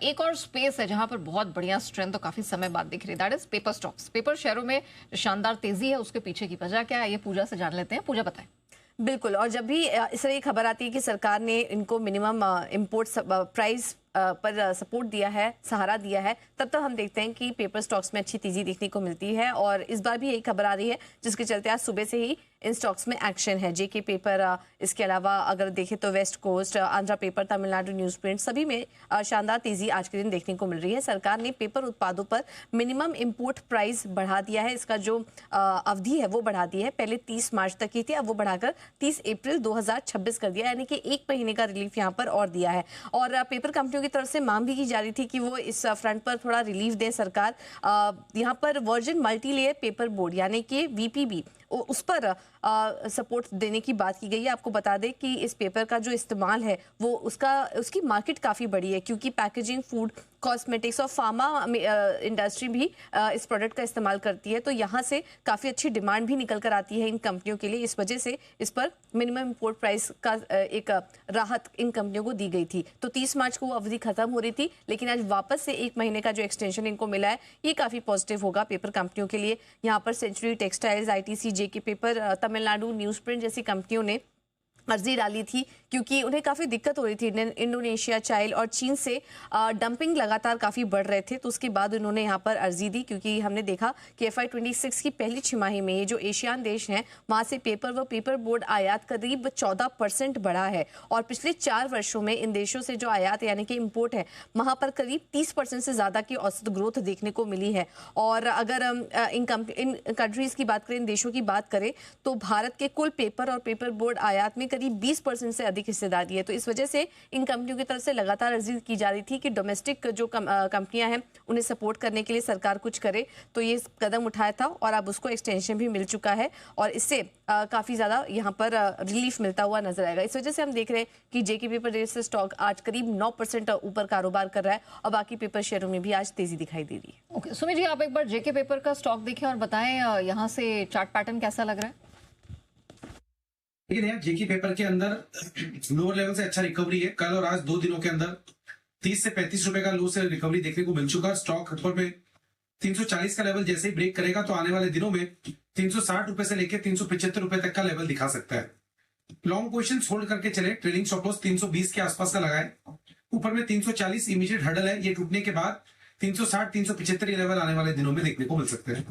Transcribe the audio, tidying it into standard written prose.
एक और स्पेस है जहां पर बहुत बढ़िया स्ट्रेंथ तो काफी समय बाद दिख रही है, that is paper stocks. Paper शेयरों में शानदार तेजी है, उसके पीछे की वजह क्या है ये पूजा से जान लेते हैं। पूजा बताएं। बिल्कुल। और जब भी इस तरह की खबर आती है कि सरकार ने इनको मिनिमम इंपोर्ट प्राइस पर सपोर्ट दिया है, सहारा दिया है, तब हम देखते हैं कि पेपर स्टॉक्स में अच्छी तेजी देखने को मिलती है। और इस बार भी यही खबर आ रही है, जिसके चलते आज सुबह से ही इन स्टॉक्स में एक्शन है। जेके पेपर, इसके अलावा अगर देखें तो west coast, Andhra paper, Tamil Nadu news print, सभी में शानदार तेजी आज के दिन देखने को मिल रही है। सरकार ने पेपर उत्पादों पर मिनिमम इंपोर्ट प्राइस बढ़ा दिया है। इसका जो अवधि है वो बढ़ा दी है। पहले 30 मार्च तक की थी, अब वो बढ़ाकर 30 अप्रैल 2026 कर दिया, यानी कि एक महीने का रिलीफ यहाँ पर और दिया है। और पेपर कंपनियों की तरफ से मांग भी की जा रही थी कि वो इस फ्रंट पर थोड़ा रिलीफ दे सरकार। यहाँ पर वर्जिन मल्टीलेयर पेपर बोर्ड यानी कि वीपीबी, उस पर सपोर्ट देने की बात की गई है। आपको बता दें कि इस पेपर का जो इस्तेमाल है वो उसकी मार्केट काफ़ी बड़ी है, क्योंकि पैकेजिंग, फूड, कॉस्मेटिक्स और फार्मा इंडस्ट्री भी इस प्रोडक्ट का इस्तेमाल करती है। तो यहाँ से काफ़ी अच्छी डिमांड भी निकल कर आती है इन कंपनियों के लिए। इस वजह से इस पर मिनिमम इंपोर्ट प्राइस का एक राहत इन कंपनियों को दी गई थी। तो 30 मार्च को वो अवधि खत्म हो रही थी, लेकिन आज वापस से एक महीने का जो एक्सटेंशन इनको मिला है, ये काफ़ी पॉजिटिव होगा पेपर कंपनियों के लिए। यहाँ पर सेंचुरी टेक्सटाइल्स, आईटीसी, जेके पेपर, तमिलनाडु न्यूज प्रिंट जैसी कंपनियों ने अर्जी डाली थी, क्योंकि उन्हें काफ़ी दिक्कत हो रही थी। इंडोनेशिया, चाइना और चीन से डंपिंग लगातार काफ़ी बढ़ रहे थे। तो उसके बाद उन्होंने यहाँ पर अर्जी दी, क्योंकि हमने देखा कि FY26 की पहली छमाही में ये जो एशियान देश हैं वहाँ से पेपर व पेपर बोर्ड आयात करीब 14% बढ़ा है। और पिछले 4 वर्षों में इन देशों से जो आयात यानी कि इम्पोर्ट है, वहाँ पर करीब 30% से ज़्यादा की औसत ग्रोथ देखने को मिली है। और अगर इन कंट्रीज़ की बात करें, इन देशों की बात करें, तो भारत के कुल पेपर और पेपर बोर्ड आयात में करीब 20% से अधिक हिस्सेदारी है। तो इस वजह से इन कंपनियों की तरफ से लगातार अर्जी की जा रही थी कि डोमेस्टिक जो कंपनियां हैं उन्हें सपोर्ट करने के लिए सरकार कुछ करे। तो ये कदम उठाया था और अब उसको एक्सटेंशन भी मिल चुका है और इससे काफ़ी ज़्यादा यहाँ पर रिलीफ मिलता हुआ नजर आएगा। इस वजह से हम देख रहे हैं कि जेके पेपर जैसे स्टॉक आज करीब 9% ऊपर कारोबार कर रहा है और बाकी पेपर शेयरों में भी आज तेजी दिखाई दे रही है। ओके सुमित जी, आप एक बार जेके पेपर का स्टॉक देखें और बताएं यहाँ से चार्ट पैटर्न कैसा लग रहा है। लेकिन यार जेके पेपर के अंदर लोअर लेवल से अच्छा रिकवरी है। कल और आज 2 दिनों के अंदर 30 से 35 रुपए का लो से रिकवरी देखने को मिल चुका है। स्टॉक ऊपर में 340 का लेवल जैसे ही ब्रेक करेगा तो आने वाले दिनों में 360 रुपए से लेकर 375 रुपए तक का लेवल दिखा सकता है। लॉन्ग पोजीशन होल्ड करके चले। ट्रेलिंग स्टॉप लॉस 320 के आसपास का लगाए। ऊपर में 340 इमीडिएट हर्डल है, ये टूटने के बाद 360 375 लेवल आने वाले दिनों में देखने को मिल सकते हैं।